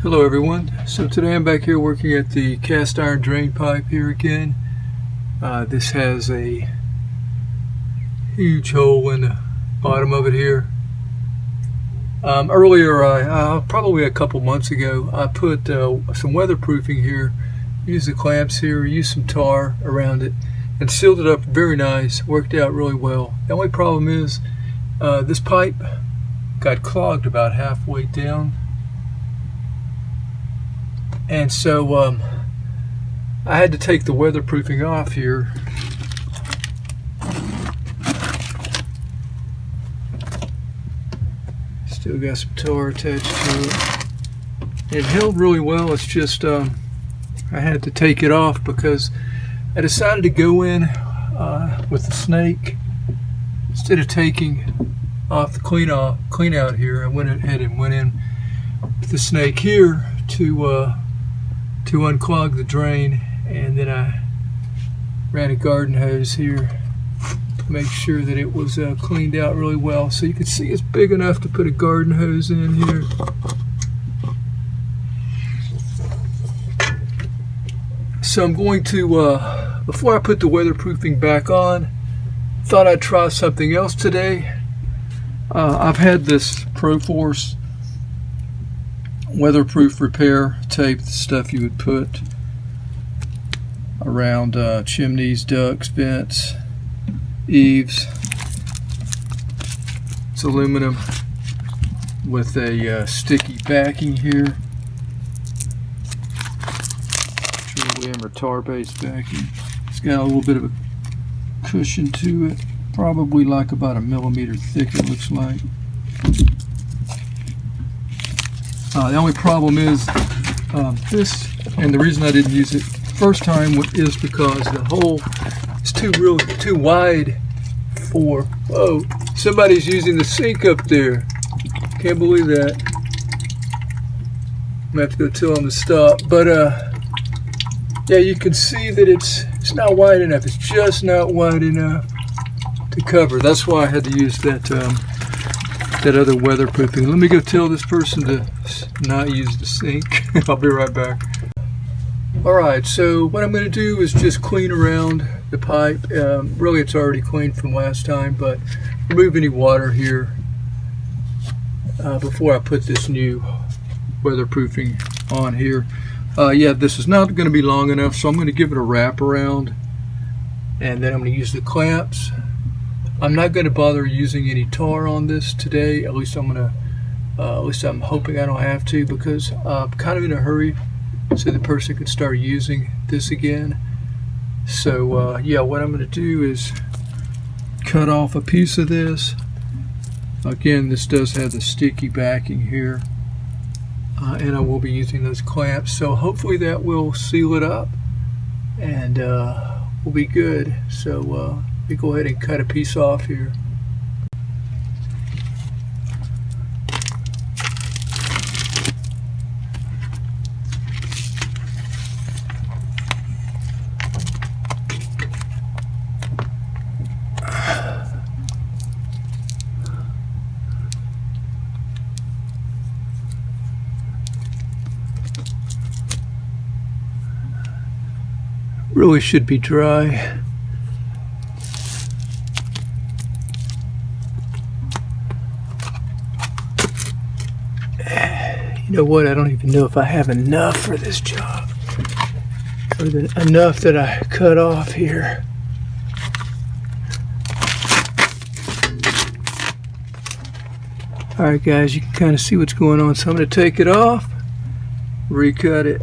Hello everyone. So today I'm back here working at the cast iron drain pipe here again. This has a huge hole in the bottom of it here. Earlier, probably a couple months ago, I put some weatherproofing here, used the clamps here, used some tar around it, and sealed it up very nice. Worked out really well. The only problem is this pipe got clogged about halfway down. And so I had to take the weatherproofing off here. Still got some tar attached to it. It held really well. It's just I had to take it off because I decided to go in with the snake. Instead of taking off the clean out here, I went ahead and went in with the snake here to unclog the drain, and then I ran a garden hose here to make sure that it was cleaned out really well. So you can see it's big enough to put a garden hose in here. So I'm going to, before I put the weatherproofing back on, thought I'd try something else today. I've had this Proforce weatherproof repair tape, the stuff you would put around chimneys, ducts, vents, eaves. It's aluminum with a sticky backing here, or tar-based backing. It's got a little bit of a cushion to it, probably like about 1 millimeter thick, it looks like. The only problem is this, and the reason I didn't use it first time is because the hole is too wide for, whoa, somebody's using the sink up there. Can't believe that. I'm gonna have to go tell them to stop. But yeah, you can see that it's not wide enough. It's just not wide enough to cover. That's why I had to use that other weatherproofing. Let me go tell this person to not use the sink. I'll be right back. Alright, so what I'm going to do is just clean around the pipe. Really, it's already cleaned from last time, but remove any water here before I put this new weatherproofing on here. Yeah, this is not going to be long enough, so I'm going to give it a wrap around, and then I'm going to use the clamps. I'm not going to bother using any tar on this today. At least I'm hoping I don't have to, because I'm kind of in a hurry so the person can start using this again. So yeah, what I'm going to do is cut off a piece of this. Again, this does have the sticky backing here, and I will be using those clamps. So hopefully that will seal it up and we'll be good. So let me go ahead and cut a piece off here. Really should be dry. You know what? I don't even know if I have enough for this job, or enough that I cut off here. Alright guys, you can kind of see what's going on, so I'm going to take it off, recut it.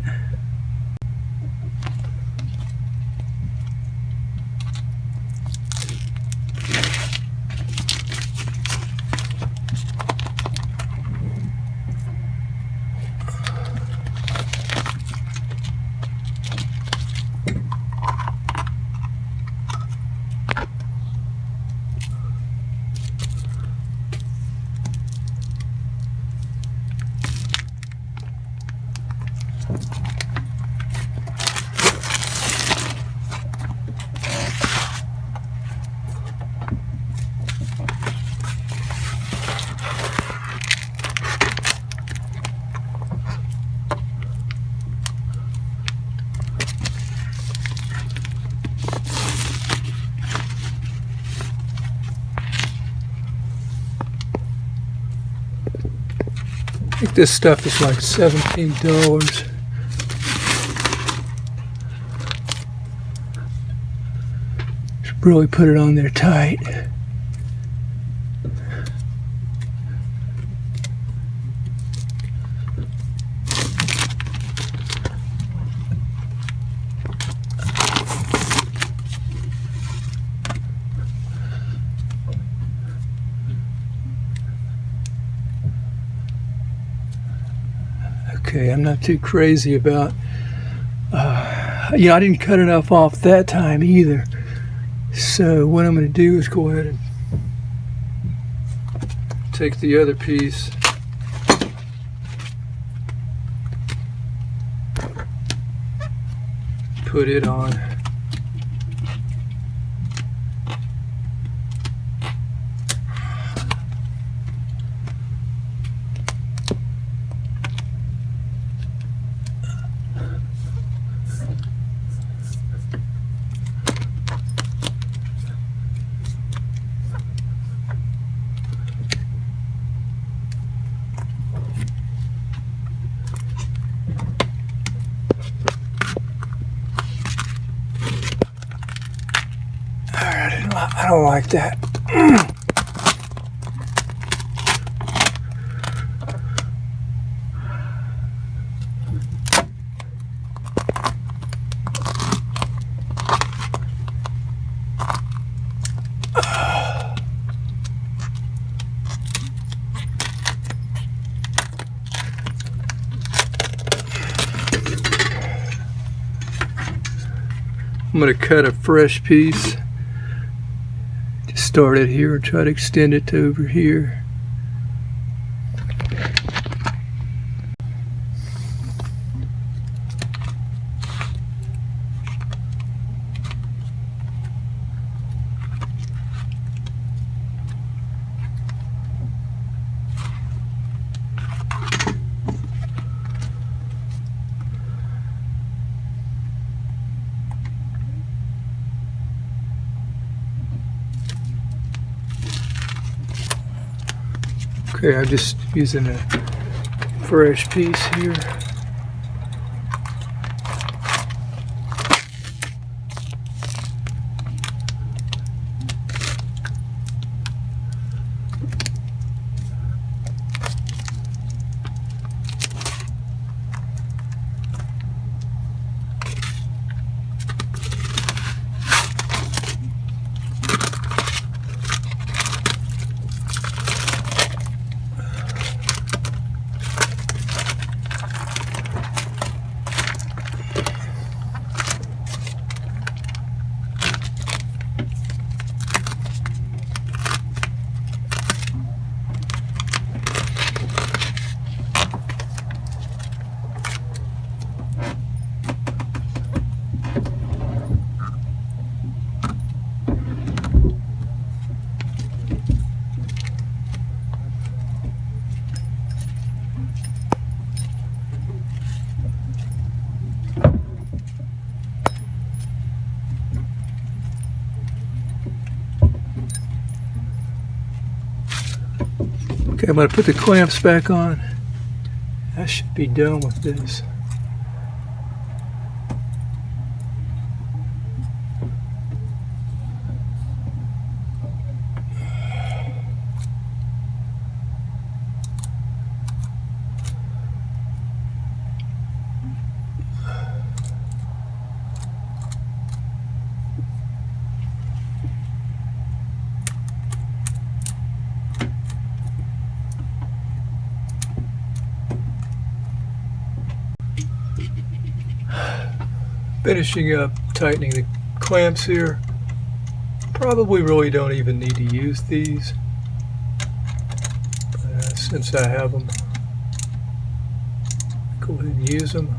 think this stuff is like $17. Should really put it on there tight. Okay, I'm not too crazy about, I didn't cut enough off that time either. So what I'm going to do is go ahead and take the other piece, put it on. I don't like that. I'm going to cut a fresh piece. Start it here and try to extend it to over here. Okay, I'm just using a fresh piece here. Okay, I'm going to put the clamps back on. I should be done with this. Finishing up tightening the clamps here. Probably really don't even need to use these, but, since I have them, go ahead and use them.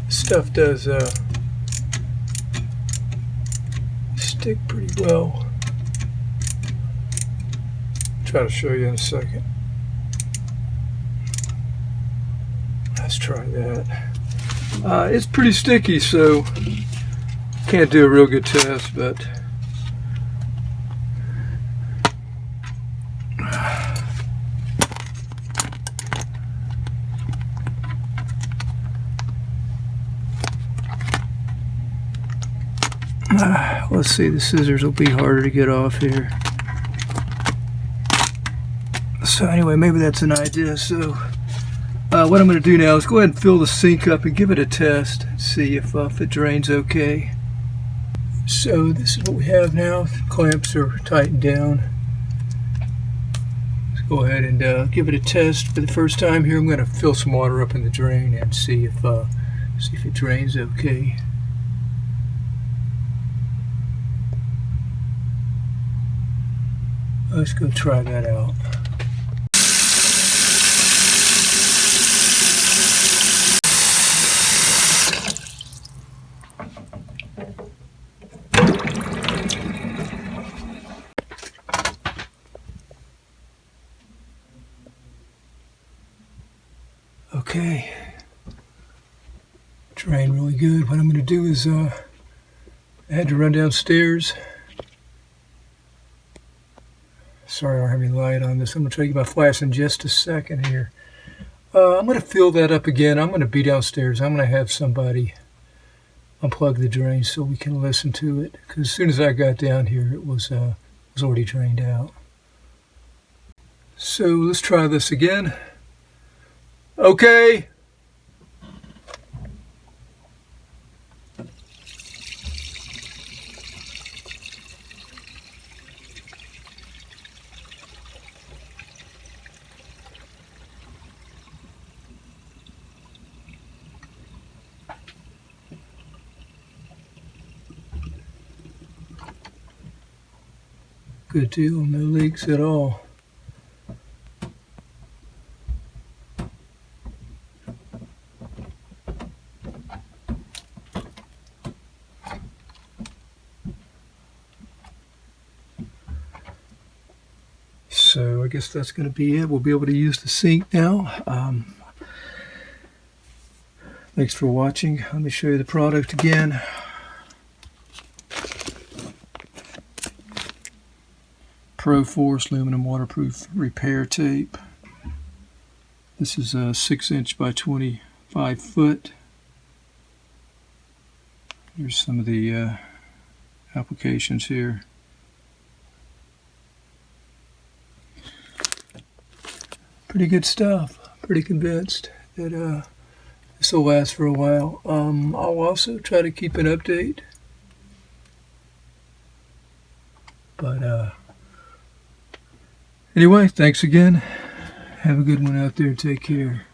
Stuff does stick pretty well. Try to show you in a second. Let's try that. It's pretty sticky, so can't do a real good test, but Let's see, the scissors will be harder to get off here. So anyway, maybe that's an idea. So what I'm going to do now is go ahead and fill the sink up and give it a test. See if it drains okay. So this is what we have now. The clamps are tightened down. Let's go ahead and give it a test for the first time here. I'm going to fill some water up in the drain and see if it drains okay. Let's go try that out. Okay, drained really good. What I'm going to do is I had to run downstairs. Sorry, I don't have any light on this. I'm going to try to get my flash in just a second here. I'm going to fill that up again. I'm going to be downstairs. I'm going to have somebody unplug the drain so we can listen to it. Because as soon as I got down here, it was already drained out. So let's try this again. Okay. Good deal, no leaks at all. So I guess that's going to be it. We'll be able to use the sink now. Thanks for watching. Let me show you the product again. Pro Force aluminum waterproof repair tape. This is a 6-inch by 25 foot. Here's some of the applications here. Pretty good stuff. Pretty convinced that this will last for a while. I'll also try to keep an update. But anyway, thanks again. Have a good one out there. Take care.